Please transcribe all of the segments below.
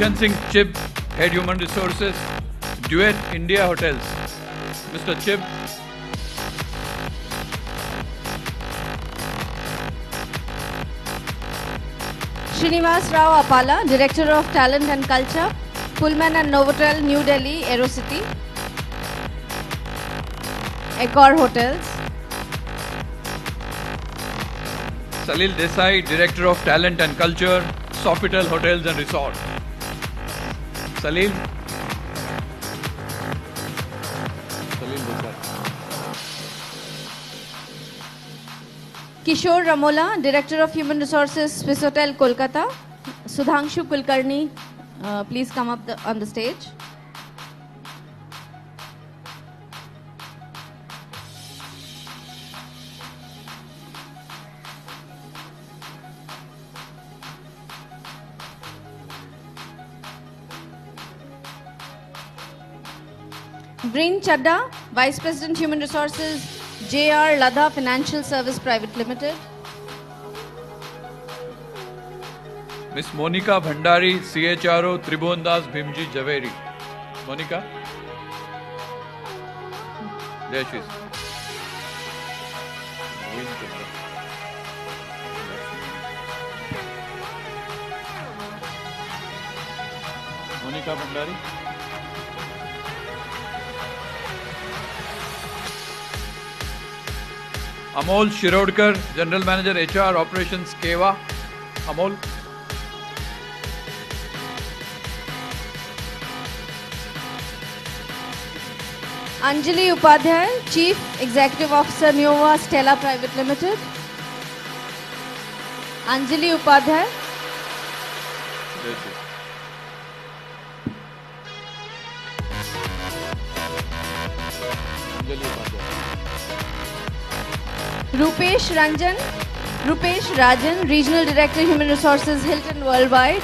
Kishan Singh Chib, Head Human Resources, Duet India Hotels. Mr. Chib. Srinivas Rao Apala, Director of Talent and Culture, Pullman and Novotel, New Delhi, Aerocity, Accor Hotels. Salil Desai, Director of Talent and Culture, Sofitel Hotels and Resort. Salil. Salil Desai. Kishore Ramola, Director of Human Resources, Swiss Hotel, Kolkata. Sudhanshu Kulkarni, please come up on the stage. Breen Chadda, Vice President Human Resources, JR Ladha Financial Service Private Limited. Miss Monica Bhandari, CHRO, Tribhuvandas Bhimji Javeri. Monica? There she is. Monica Bhandari. Amol Shirodkar, General Manager HR Operations, Keva. Amol. Anjali Upadhyay, Chief Executive Officer, Neova Stella Private Limited. Anjali Upadhyay. There she is. Anjali Upadhyay. Rupesh Rajan, Regional Director Human Resources, Hilton Worldwide.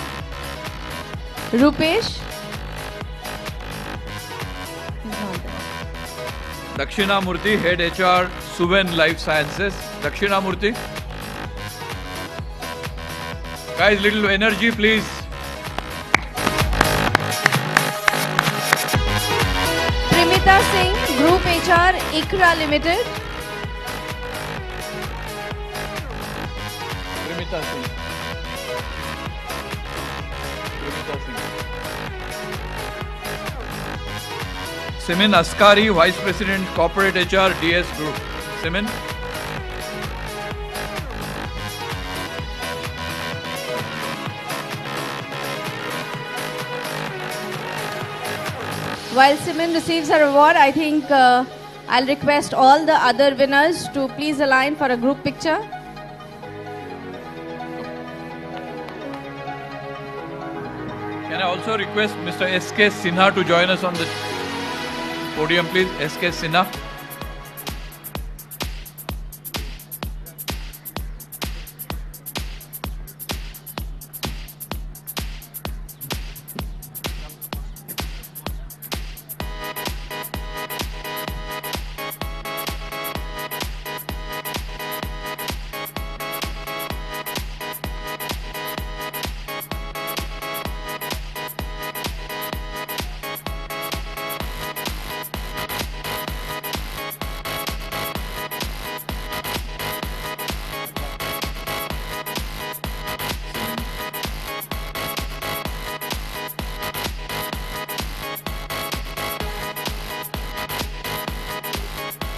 Rupesh. Dakshina Murthy, Head HR, Suven Life Sciences. Dakshina Murthy. Guys, little energy, please. Primita Singh, Group HR, ICRA Limited. Primita Singh. Simin Askari, Vice President Corporate HR, DS Group. Simin. While Simin receives her award, I think I'll request all the other winners to please align for a group picture. Can I also request Mr. S.K. Sinha to join us on the podium, please? S.K. Sinha.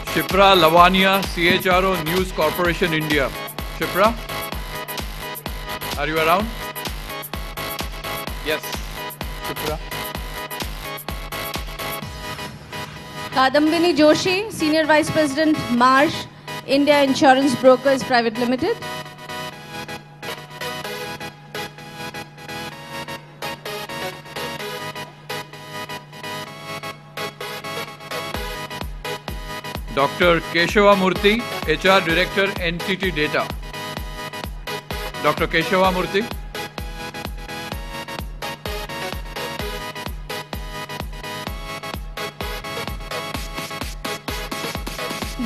Shipra Lavania, CHRO, News Corporation, India. Shipra, are you around? Yes, Shipra. Kadambini Joshi, Senior Vice President, Marsh, India Insurance Brokers Private Limited. Dr. Keshava Murthy, HR Director, NTT Data. Dr. Keshava Murthy.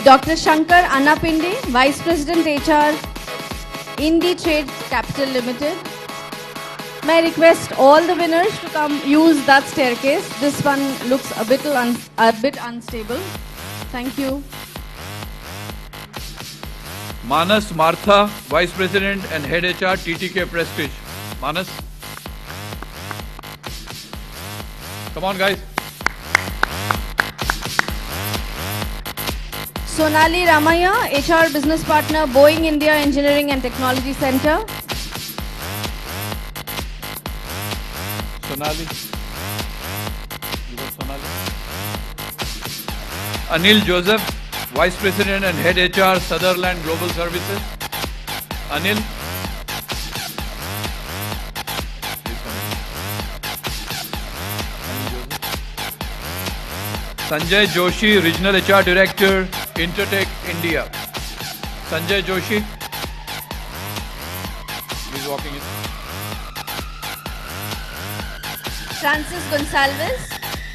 Dr. Shankar Annapindi, Vice President HR, Indie Trade Capital Limited. May I request all the winners to come use that staircase. This one looks a bit unstable. Thank you. Manas Martha, Vice President and Head HR, TTK Prestige. Manas. Come on, guys. Sonali Ramaya, HR Business Partner, Boeing India Engineering and Technology Center. Sonali. You got Sonali. Anil Joseph, Vice President and Head HR, Sutherland Global Services. Anil. Sanjay Joshi, Regional HR Director, Intertech India. Sanjay Joshi. He's walking in. Francis Gonsalves,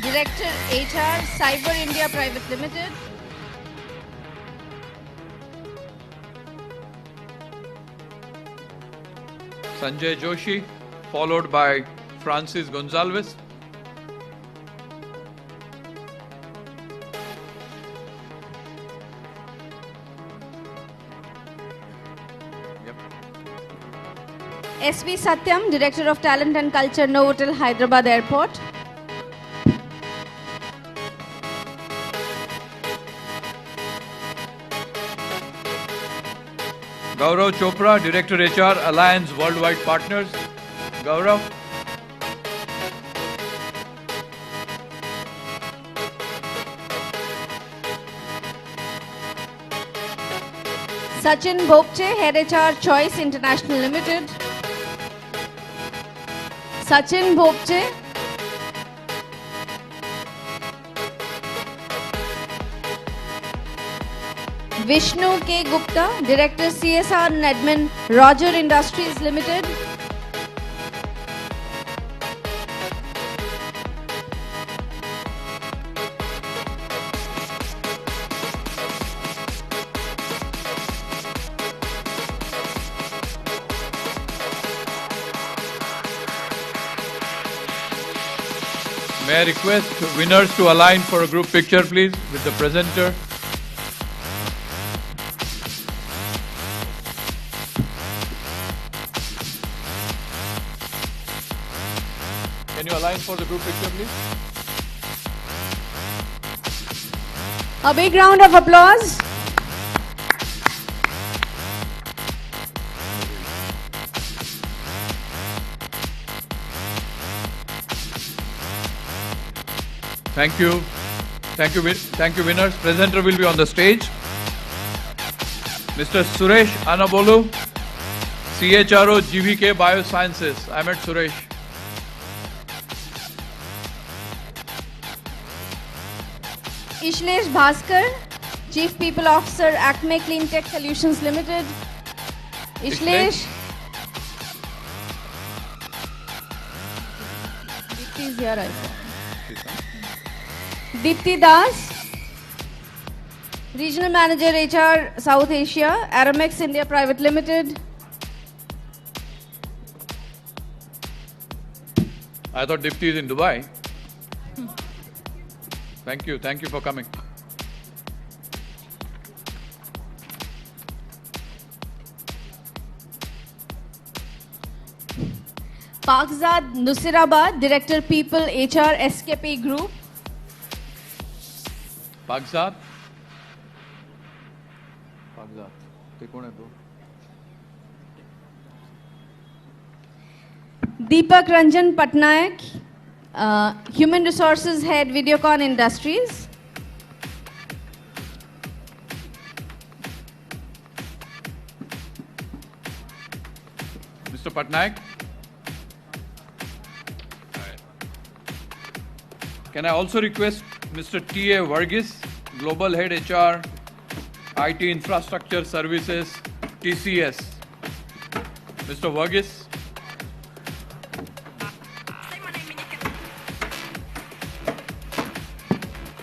Director HR, Cyber India Private Limited. Sanjay Joshi, followed by Francis Gonsalves. SV Satyam, Director of Talent and Culture, Novotel, Hyderabad Airport. Gaurav Chopra, Director HR, Alliance Worldwide Partners. Gaurav. Sachin Bhopche, Head HR, Choice International Limited. Sachin Bhopche. Vishnu K. Gupta, Director CSR and Admin, Roger Industries Limited. May I request winners to align for a group picture, please, with the presenter. Can you align for the group picture, please? A big round of applause. Thank you. Thank you, winners. Presenter will be on the stage. Mr. Suresh Anabolu, CHRO, GVK Biosciences. I met Suresh. Ishlesh Bhaskar, Chief People Officer, Acme Clean Tech Solutions Limited. Ishlesh. Dipti is here, I think. Dipti Das, Regional Manager HR South Asia, Aramex India Private Limited. I thought Dipti is in Dubai. Thank you for coming. Pakzad Nusirabad, Director People HR SKP Group. Pakzad. Deepak Ranjan Patnaik, Human Resources Head, Videocon Industries. Mr. Patnaik. Can I also request Mr. T.A. Varghese, Global Head HR, IT Infrastructure Services, TCS. Mr. Varghese.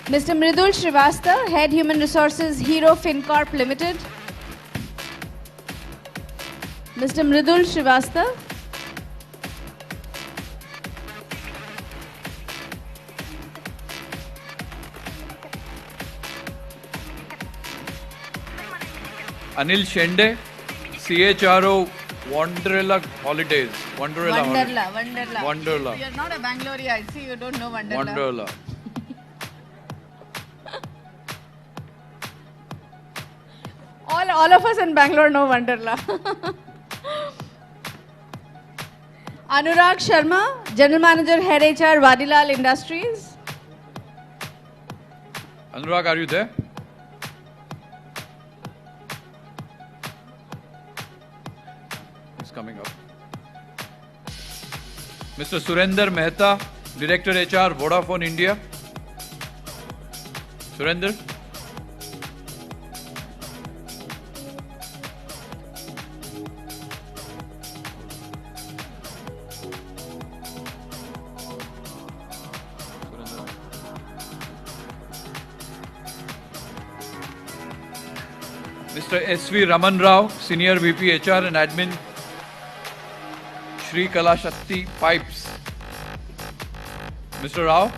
Mr. Mridul Srivastava, Head Human Resources, Hero FinCorp Limited. Mr. Mridul Srivastava. Anil Shende, CHRO Wonderla Holidays. Wonderla. Wonderla. You're not a Bangalorean. I see you don't know Wonderla. Wonderla. All of us in Bangalore know Wonderla. Anurag Sharma, General Manager, Head HR, Vadilal Industries. Anurag, are you there? He's coming up. Mr. Surender Mehta, Director HR, Vodafone India. Surender. Mr. S.V. Raman Rao, Senior VP HR and Admin, Shri Kala Shakti Pipes. Mr. Rao.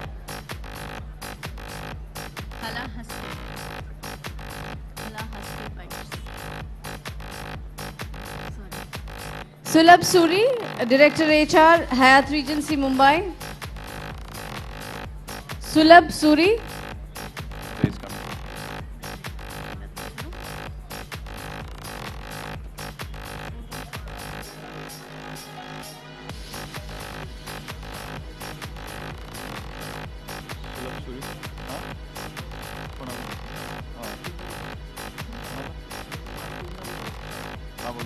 Sulabh Suri, Director HR, Hyatt Regency, Mumbai. Sulabh Suri. Please come. Sulabh Suri. कौन है? हाँ बोल.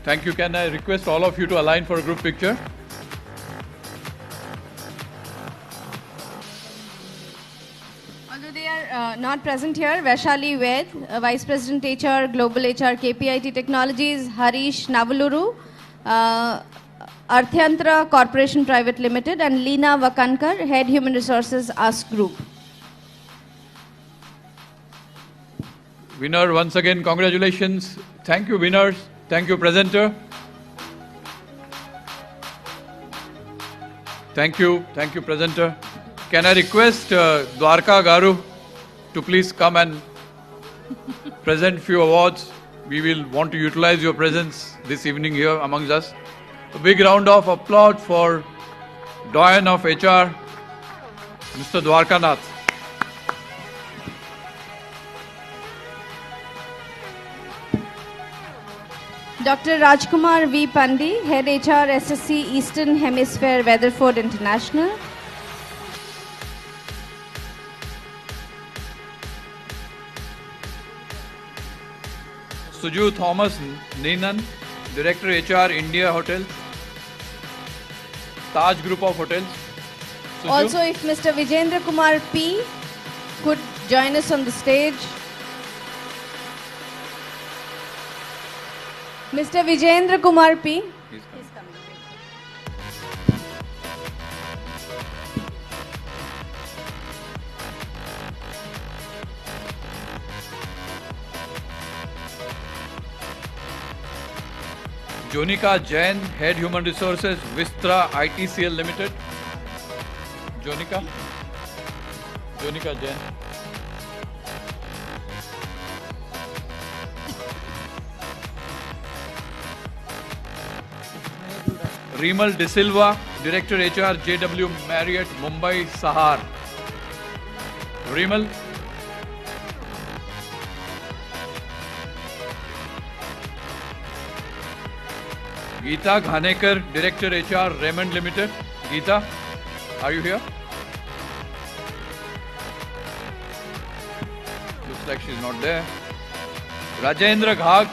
Thank you. Can I request all of you to align for a group picture? Although they are not present here, Vaishali Ved, Vice President HR, Global HR, KPIT Technologies, Harish Navaluru, Arthyantra Corporation Private Limited, and Leena Vakankar, Head Human Resources, Ask Group. Winner, once again, congratulations. Thank you, winners. Thank you, presenter. Thank you, presenter. Can I request Dwarka Garu to please come and present few awards? We will want to utilize your presence this evening here amongst us. A big round of applause for Doyen of HR, Mr. Dwarka Nath. Dr. Rajkumar V. Pandi, Head HR, SSC, Eastern Hemisphere, Weatherford International. Suju Thomas Neenan, Director HR, India Hotel, Taj Group of Hotels. Suju. Also, if Mr. Vijendra Kumar P. could join us on the stage. Mr. Vijendra Kumar P. He's coming. Jonika Jain, Head Human Resources, Vistra ITCL Limited. Jonika Jain. Rimal De Silva, Director HR, JW Marriott, Mumbai, Sahar. Rimal. Geeta Ghanekar, Director HR, Raymond Limited. Geeta, are you here? Looks like she's not there. Rajendra Ghag,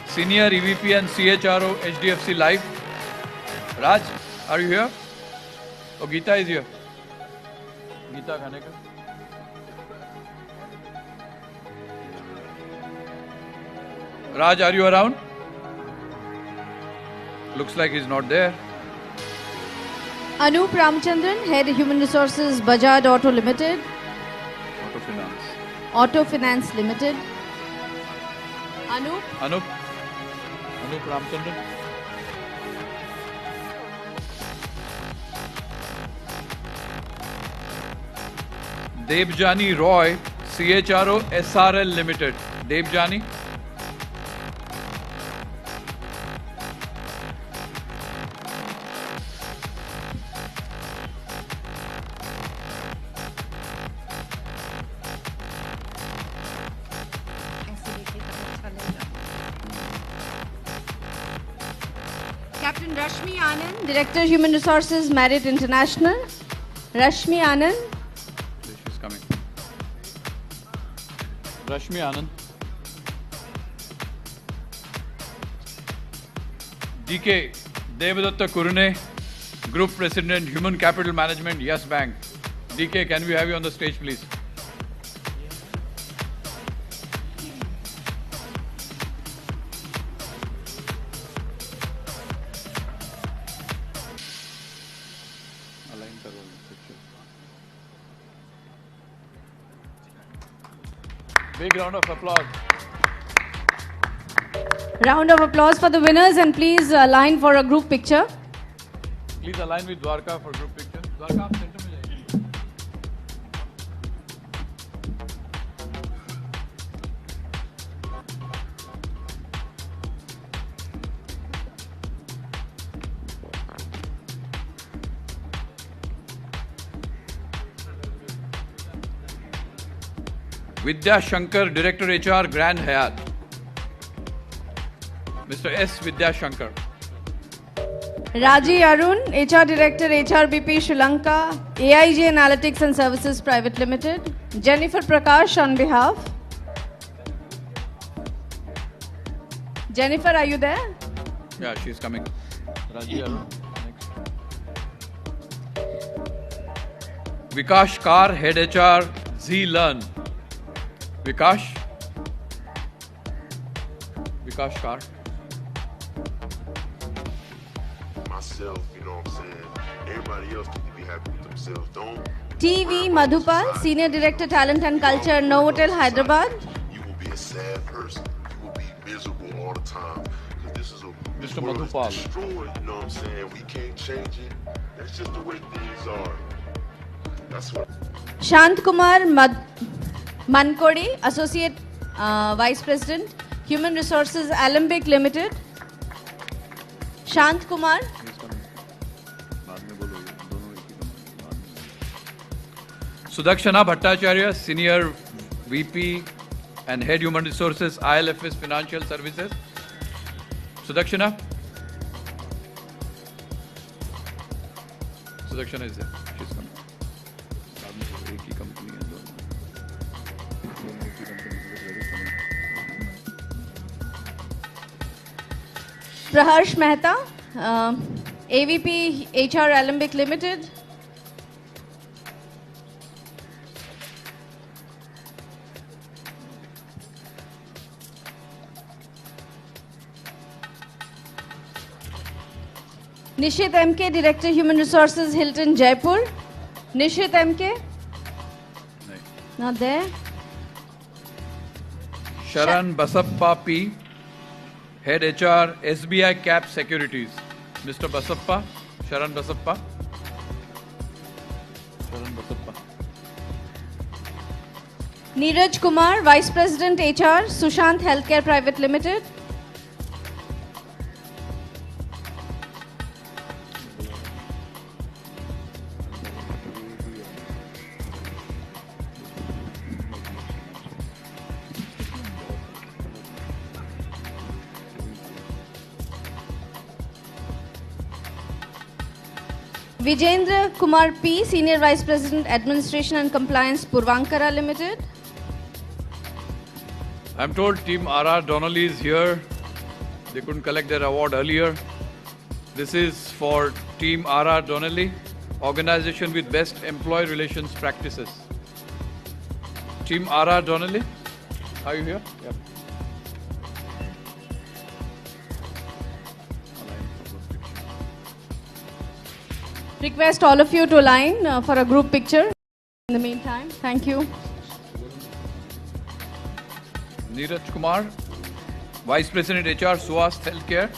Senior EVP and CHRO, HDFC Life. Raj, are you here? Oh, Geeta is here. Geeta Ghanekar. Raj, are you around? Looks like he's not there. Anup Ramchandran, Head Human Resources, Bajaj Auto Limited. Auto Finance Limited. Anup Ramchandran. Debjani Roy, CHRO SRL Limited. Debjani. Captain Rashmi Anand, Director Human Resources, Merit International. Rashmi Anand. She's coming. Rashmi Anand. DK Devadatta Kurune, Group President, Human Capital Management, Yes Bank. DK, can we have you on the stage, please? Big round of applause. Round of applause for the winners and please line for a group picture. Please align with Dwarka for group picture. Dwarka, आप center में जाइए. Vidya Shankar, Director HR, Grand Hyatt. Mr. S. Vidya Shankar. Raji Arun, HR Director, HRBP Sri Lanka, AIG Analytics and Services Private Limited. Jennifer Prakash on behalf. Jennifer, are you there? Yeah, she's coming. Raji Arun. Next. Vikash Kar, Head HR, Z Learn. Vikash. Vikash Kar. Myself, you know what I'm saying? Everybody else can be happy with themselves. Don't. TV Madhupal, Senior Director, Talent and Culture, Novotel, Hyderabad. You will be a sad person. You will be miserable all the time. Because this is a this Mr. world is Madhupal. destroyed, you know what I'm saying? We can't change it. That's just the way things are. That's what. Shant Kumar Mankodi, Associate Vice President, Human Resources, Alembic Limited. Shant Kumar. Sudakshana Bhattacharya, Senior VP and Head Human Resources, ILFS Financial Services. Sudakshana. Sudakshana is there. She's coming. एक ही company है दोनों एक ही company है. Praharsh Mehta, AVP HR Alembic Limited. Nishit MK, Director Human Resources, Hilton Jaipur. Nishit MK, नहीं. not there. Sharan Basappa P, Head HR, SBI Cap Securities. Mr. Basappa, Sharan Basappa. Sharan Basappa. Neeraj Kumar, Vice President HR, Sushant Healthcare Private Limited. Vijendra Kumar P, Senior Vice President, Administration and Compliance, Purvankara Limited. I'm told Team RR Donnelly is here. They couldn't collect their award earlier. This is for Team RR Donnelly, organization with best employee relations practices. Team RR Donnelly, are you here? Yeah. Request all of you to align for a group picture. In the meantime, thank you. Neeraj Kumar, Vice President HR, Suhas Healthcare.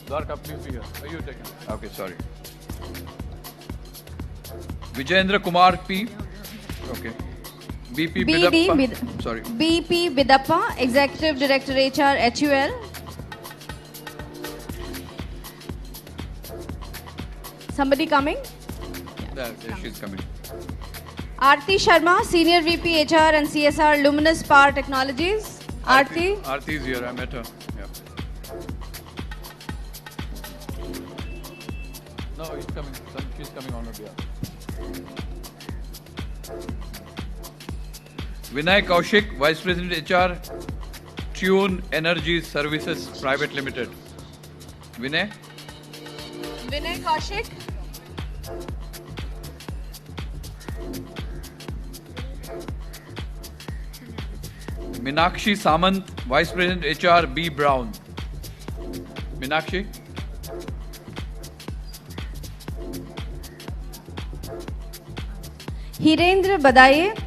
Dwarka, please be here. Are you taking? Okay, sorry. Vijayendra Kumar P. Okay. BP BD Bidappa. Sorry. BP Bidappa, Executive Director HR HUL. Somebody coming? There, she's coming. Aarti Sharma, Senior VP HR and CSR Luminous Power Technologies. Aarti. Aarti is here. I met her. Yeah. No, he's coming. She's coming on her behalf. Vinay Kaushik, Vice President HR, Tune Energy Services Private Limited. Vinay. Vinay Kaushik. Minakshi Samant, Vice President HR, B. Brown. Minakshi. Hirendra Badaye,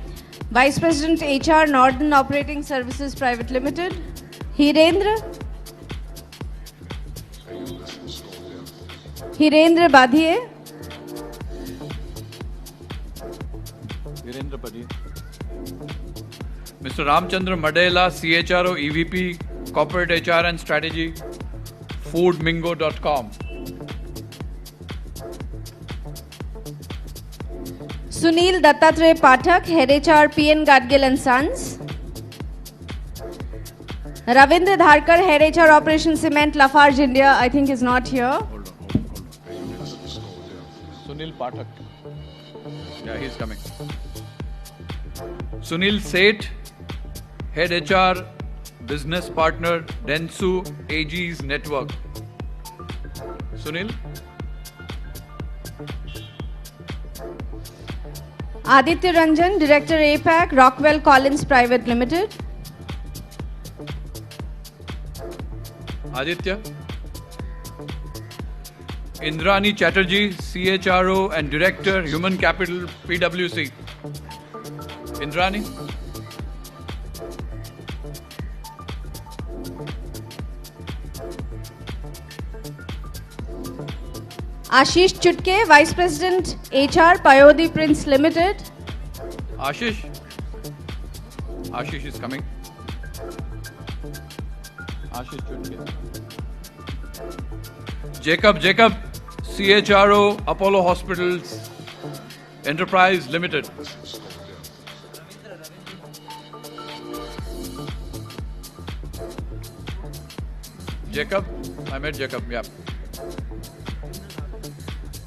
Vice President HR Northern Operating Services Private Limited. Hirendra. Hirendra Badhiye. Virendra Padhi. Mr. Ramchandra Madela, CHRO, EVP, Corporate HR and Strategy, foodmingo.com. Sunil Dattatreya Pathak, Head HR PN Gadgil and Sons. Ravindra Dharkar, Head HR Operations Cement Lafarge India, I think is not here. Hold on. Sunil Pathak. Yeah, he's coming. Sunil Seth, Head HR, Business Partner, Dentsu AG's Network. Sunil. Aditya Ranjan, Director APAC, Rockwell Collins Private Limited. Aditya. Indrani Chatterjee, CHRO and Director, Human Capital, PwC. Indrani. Ashish Chutke, Vice President HR, Payodi Prince Limited. Ashish. Ashish is coming. Ashish Chutke. Jacob, CHRO, Apollo Hospitals, Enterprise Limited. Jacob, I met Jacob, yeah.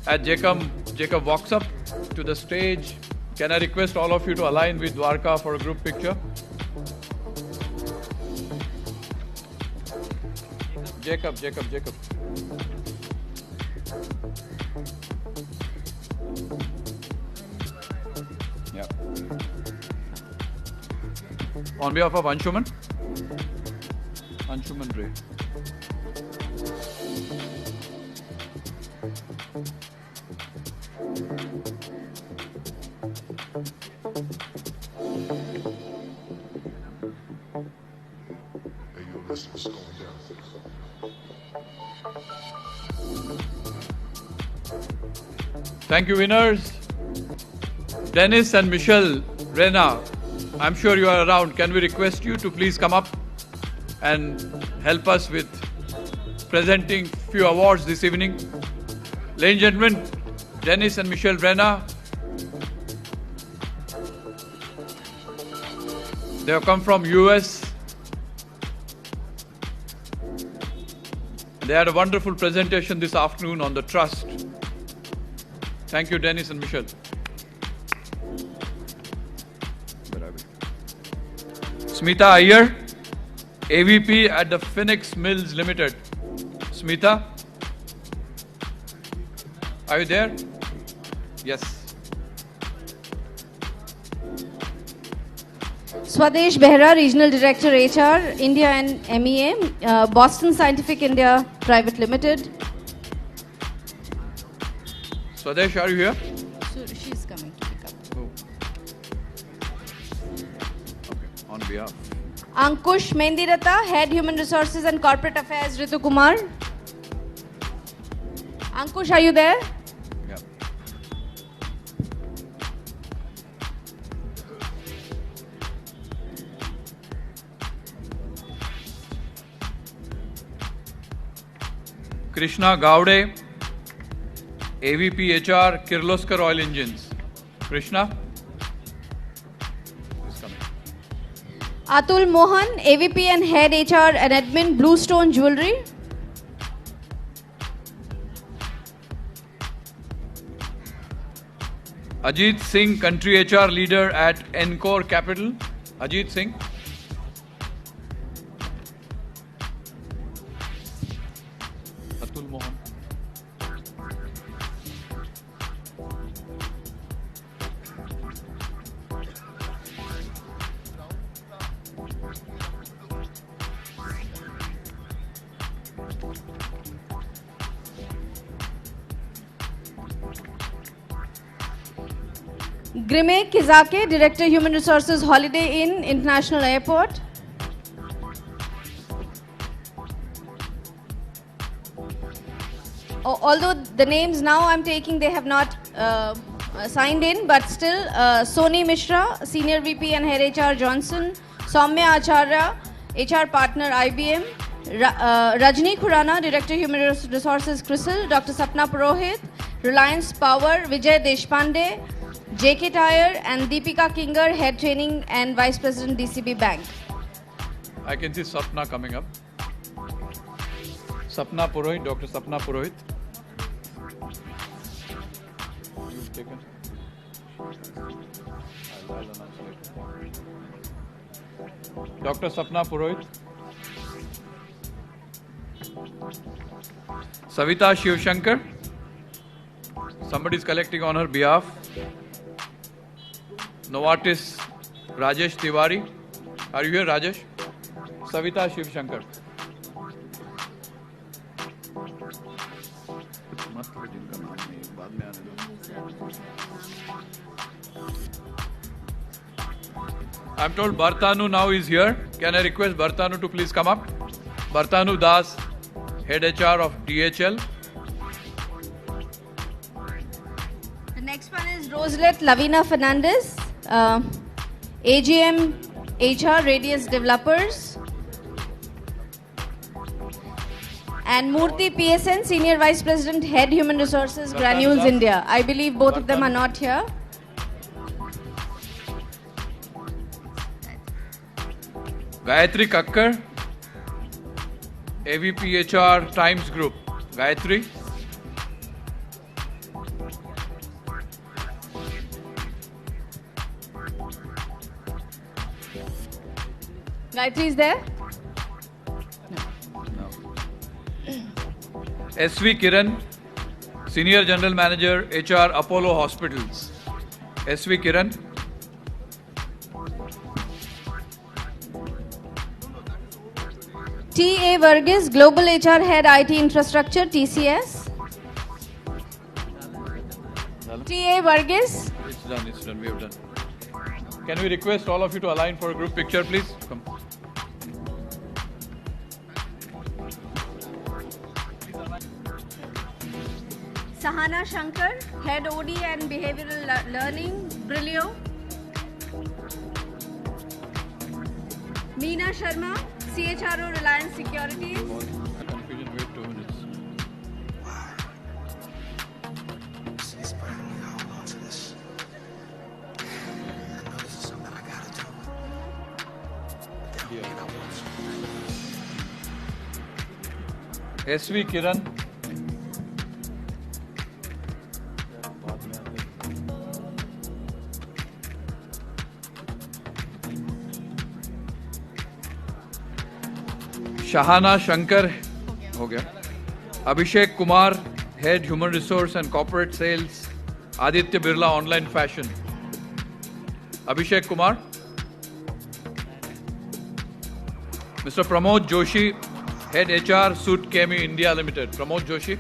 As Jacob walks up to the stage, can I request all of you to align with Dwarka for a group picture? Jacob. Yeah. On behalf of Anshuman Ray. Hey, yo, listen, what's going down? Thank you, winners. Dennis and Michelle Rena, I'm sure you are around. Can we request you to please come up and help us with presenting few awards this evening? Ladies and gentlemen, Dennis and Michelle Rena. They have come from US. They had a wonderful presentation this afternoon on the trust. Thank you, Dennis and Michelle. Smita Iyer, AVP at the Phoenix Mills Limited. Smita, are you there? Yes. Swadesh Behra, Regional Director HR, India and MEA, Boston Scientific India Private Limited. Swadesh, are you here? So she's coming to pick up. Oh. Okay, on behalf. Ankush Mendirata, Head Human Resources and Corporate Affairs, Ritu Kumar. Ankush, are you there? Yeah. Krishna Gowde, AVP HR, Kirloskar Oil Engines. Krishna? Please come in. Atul Mohan, AVP and Head HR and Admin, Bluestone Jewelry. Ajit Singh, Country HR Leader at Encore Capital. Ajit Singh. Atul Mohan. Grimek Kizake, Director Human Resources, Holiday Inn International Airport. Although the names now I'm taking, they have not signed in, but still Soni Mishra, Senior VP and Head HR, Johnson. Soumya Acharya, HR Partner, IBM. Rajni Khurana, Director Human Resources, CRISIL. Dr. Sapna Purohit, Reliance Power, Vijay Deshpande, JK Tire, and Deepika Kinger, Head Training and Vice President, DCB Bank. I can see Sapna coming up. Sapna Purohit, Dr. Sapna Purohit. You've taken. I'll announce later. Dr. Sapna Purohit. Savita Shivshankar. Somebody is collecting on her behalf. Novartis Rajesh Tiwari. Are you here, Rajesh? Savita Shivshankar. I'm told Bartanu now is here. Can I request Bartanu to please come up? Bartanu Das, Head HR of DHL. The next one is Roselet Lavina Fernandez, AGM HR Radius Developers. And Murthy PSN, Senior Vice President, Head Human Resources, Granules India. I believe both of them are not here. Gayatri Kakkar, AVP HR Times Group. Gayatri. Gayatri is there? SV Kiran, Senior General Manager, HR Apollo Hospitals. SV Kiran. T.A. Varghese, Global HR Head IT Infrastructure, TCS. T.A. Varghese. It's done, we have done. Can we request all of you to align for a group picture, please? Come. Sahana Shankar, Head OD and Behavioral Learning, Brilio. Meena Sharma, CHRO Reliance Securities. Confusion, wait 2 minutes. She's burning me to hold on to this. I know this is something I gotta do. But they don't think I want to. SV Kiran. Shahana Shankar. हो गया. Abhishek Kumar, Head Human Resource and Corporate Sales, Aditya Birla Online Fashion. Abhishek Kumar. Mr. Pramod Joshi, Head HR, Suit Kemi India Limited. Pramod Joshi.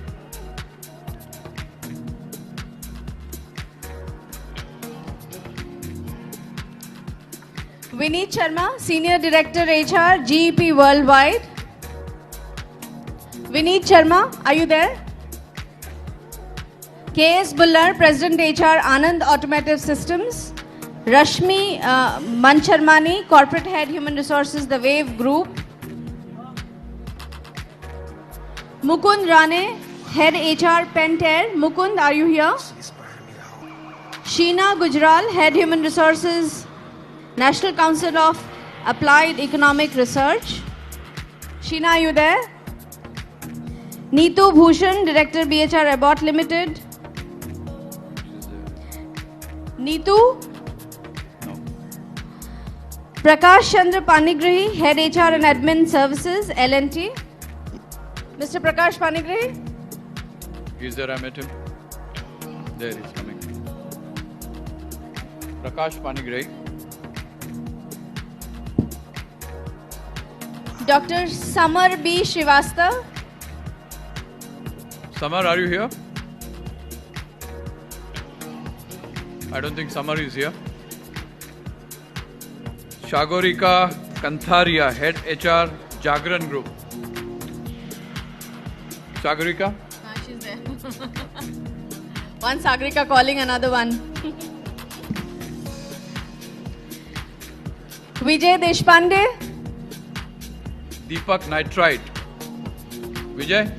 Vineet Sharma, Senior Director HR, GEP Worldwide. Vineet Sharma, are you there? KS Bullar, President HR, Anand Automotive Systems. Rashmi Mancharmani, Corporate Head Human Resources, The Wave Group. Mukund Rane, Head HR Pentair. Mukund, are you here? She's burning me out. Sheena Gujral, Head Human Resources, National Council of Applied Economic Research. Sheena, are you there? Neetu Bhushan, Director BHR Abbott Limited. Neetu? No. Prakash Chandra Panigrahi, Head HR and Admin Services, L&T. Mr. Prakash Panigrahi? Is there? I met him. There he's coming. Prakash Panigrahi. Dr. Samar B. Srivastav. Samar, are you here? I don't think Samar is here. Shagorika Kantharia, Head HR, Jagran Group. Shagorika? She's there. One Sagrika calling another one. Vijay Deshpande. Deepak Nitrite. Vijay?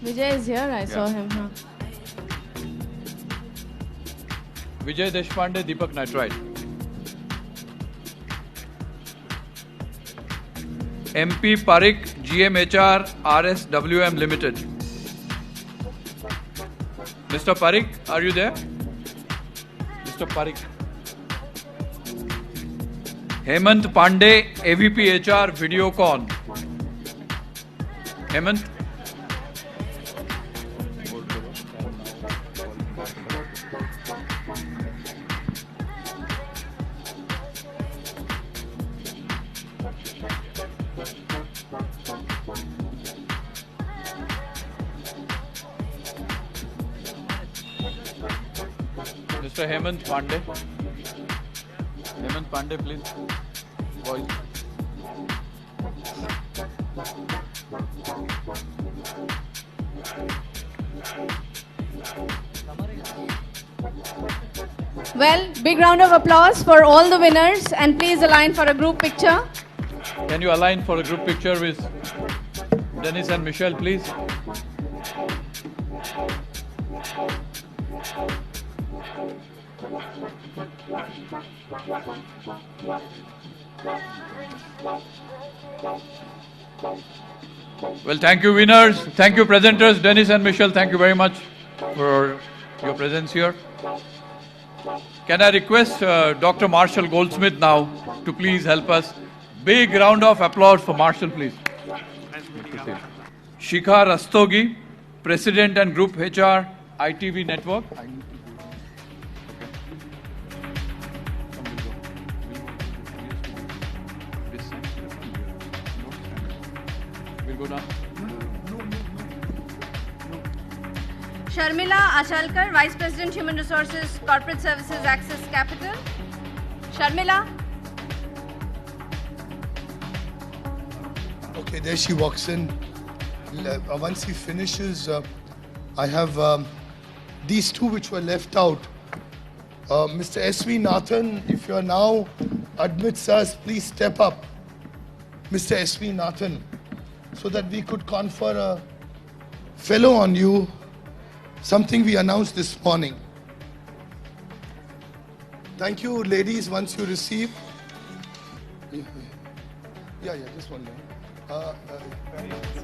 Vijay is here, I saw him. Huh? Vijay Deshpande, Deepak Nitrite. MP Parikh, GMHR, RSWM Limited. Mr. Parikh, are you there? Mr. Parikh. Hemant Pandey, AVP HR, Videocon. Hemant. Mr. Hemant Pandey. Hemant Pandey, please. Voice. Well, big round of applause for all the winners and please align for a group picture. Can you align for a group picture with Dennis and Michelle, please? Well, thank you, winners. Thank you, presenters. Dennis and Michelle, thank you very much for your presence here. Can I request Dr. Marshall Goldsmith now to please help us? Big round of applause for Marshall, please. Shikha Rastogi, President and Group HR, ITV Network. We'll go down. Sharmila Achalkar, Vice President Human Resources, Corporate Services, Access Capital. Sharmila. Okay, there she walks in. Once he finishes, I have these two which were left out. Mr. S.V. Nathan, if you are now admits us, please step up. Mr. S.V. Nathan, so that we could confer a fellow on you, something we announced this morning. Thank you, ladies, once you receive. Yeah, just one minute.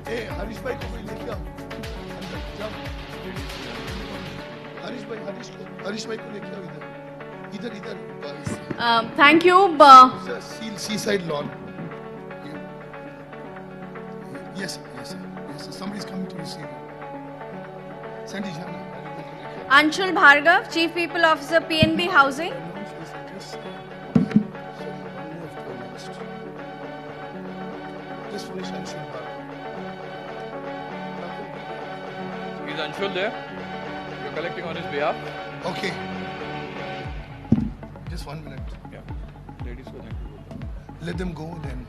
Hey, Harish bhai ko bhi le आओ. Harish bhai ko le आओ idhar. Idhar. Thank you. Seaside lawn. Yes, somebody's coming to receive you. Sandy Jana. Anshul Bhargav, Chief People Officer, PNB Housing. Just finish Anshul Bhargav. Is Anshul there? You're collecting on his behalf? Okay. Just 1 minute. Yeah. Ladies, go thank you. Let them go then.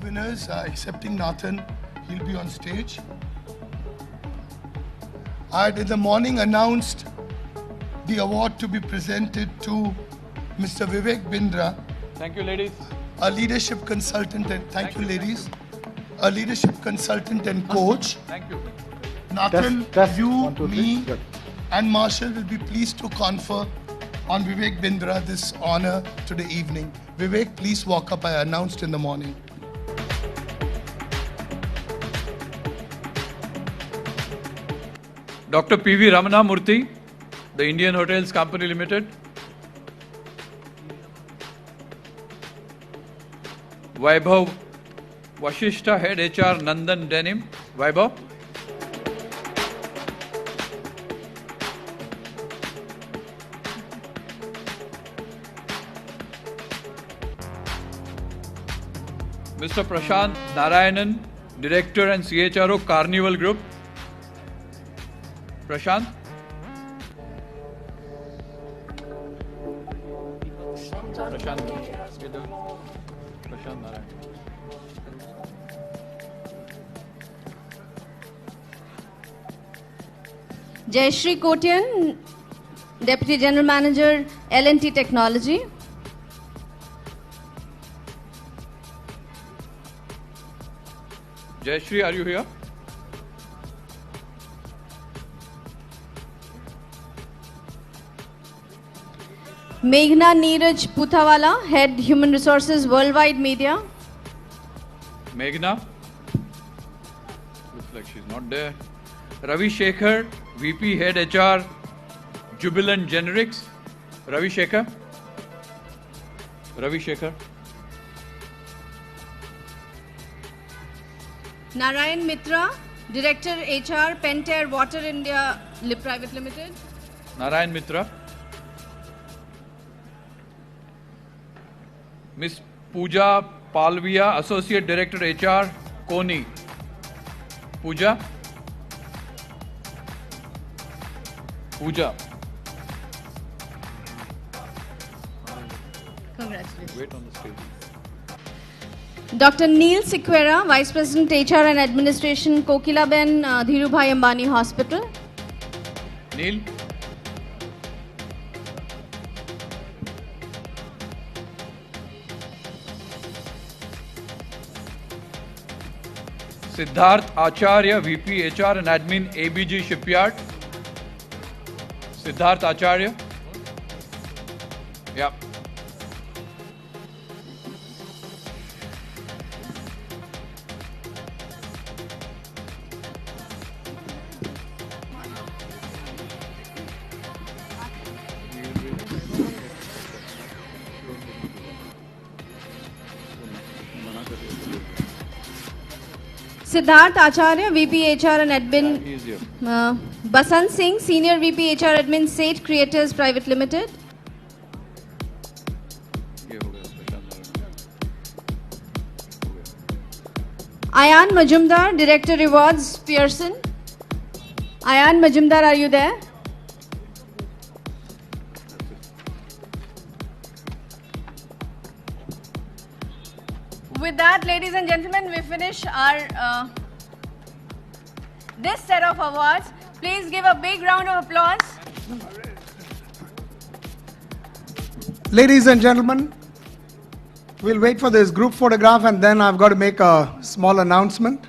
Winners accepting Nathan, he'll be on stage. I had in the morning announced the award to be presented to Mr. Vivek Bindra. Thank you, ladies. a leadership consultant and thank you ladies, a leadership consultant and coach. Thank you. Nathan, Test. you, 1, 2, 3. me, Good. and Marshall will be pleased to confer on Vivek Bindra this honor today evening. Vivek, please walk up. I announced in the morning. Dr. P.V. Ramana Murthy, the Indian Hotels Company Limited. Vaibhav Vashishta, Head HR, Nandan Denim. Vaibhav. Mr. Prashant Narayanan, Director and CHRO, Carnival Group. Prashant. Prashant Narayanan. Jayashree Kotian, Deputy General Manager, L&T Technology. Jayashree, are you here? Meghna Neeraj Puthawala, Head Human Resources, Worldwide Media. Meghna. Looks like she's not there. Ravi Shekhar, VP Head HR, Jubilant Generics. Ravi Shekhar. Ravi Shekhar. Narayan Mitra, Director HR, Pentair Water India Private Limited. Narayan Mitra. Miss Pooja Palvia, Associate Director HR, Koni. Pooja. Pooja. Congratulations. Wait on the stage. Dr. Neil Sequeira, Vice President HR and Administration, Kokilaben Dhirubhai Ambani Hospital. Neil. Siddharth Acharya, VP HR and Admin, ABG Shipyard. Siddharth Acharya. Yeah. Siddharth Acharya, VP HR and Admin. He is here. Basant Singh, Senior VP HR Admin, Sage Creators Private Limited. ये हो गया, प्रशांत Narayan. Ayan Majumdar, Director Rewards, Pearson. Ayan Majumdar, are you there? With that, ladies and gentlemen, we finish our this set of awards. Please give a big round of applause. Ladies and gentlemen, we'll wait for this group photograph and then I've got to make a small announcement.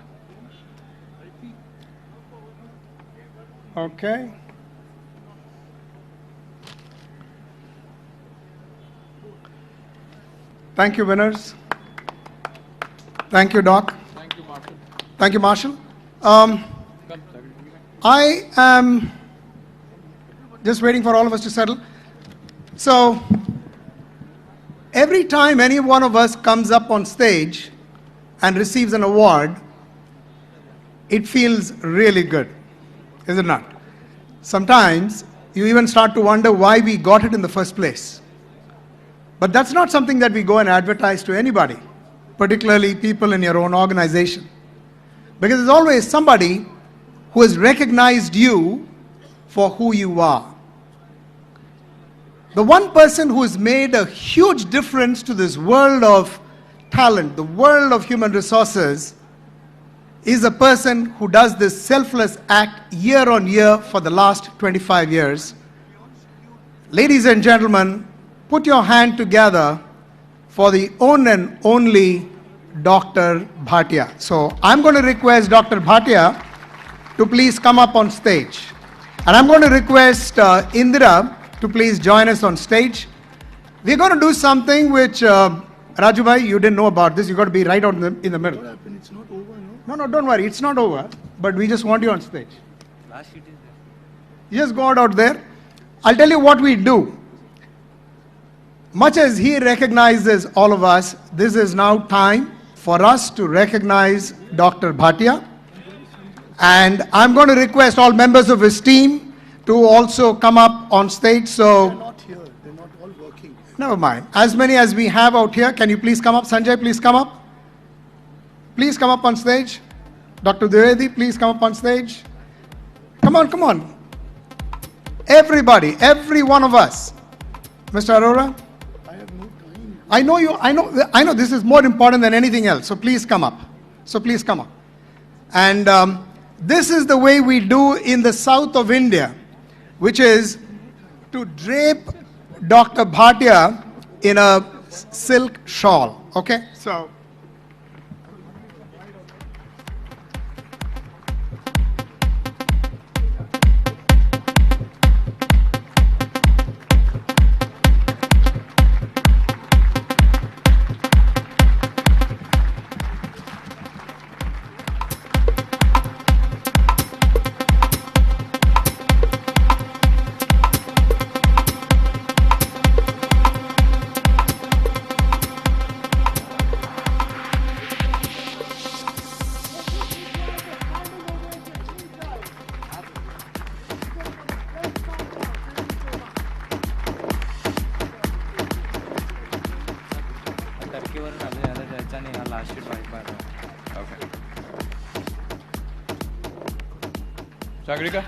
Okay. Thank you, winners. Thank you, Doc. Thank you, Marshall. Thank you, Marshall. Come, I am just waiting for all of us to settle. So, every time any one of us comes up on stage and receives an award, it feels really good, is it not? Sometimes you even start to wonder why we got it in the first place. But that's not something that we go and advertise to anybody, particularly people in your own organization. Because there's always somebody who has recognized you for who you are. The one person who has made a huge difference to this world of talent, the world of human resources, is a person who does this selfless act year on year for the last 25 years. Ladies and gentlemen, put your hand together for the one and only Dr. Bhatia. So I'm going to request Dr. Bhatia to please come up on stage. And I'm going to request Indira to please join us on stage. We're going to do something which, Raju bhai, you didn't know about this. You got to be right on in the middle. It's not over, no? No, don't worry. It's not over. But we just want you on stage. You just go out there. I'll tell you what we do. Much as he recognizes all of us, this is now time for us to recognize Dr. Bhatia. And I'm going to request all members of his team to also come up on stage. So, Not here. They're not all working. never mind. As many as we have out here, can you please come up? Sanjay, please come up. Please come up on stage. Dr. Dwivedi, please come up on stage. Come on, come on. Everybody, every one of us. Mr. Arora? I have no time. I know you, I know this is more important than anything else. So please come up. So please come up. And this is the way we do in the south of India, which is to drape Dr. Bhatia in a silk shawl. Okay? So. टर्कीवरून आलो याला जायचा नाही हा last sheet white पाहिजे Okay. Sagarika?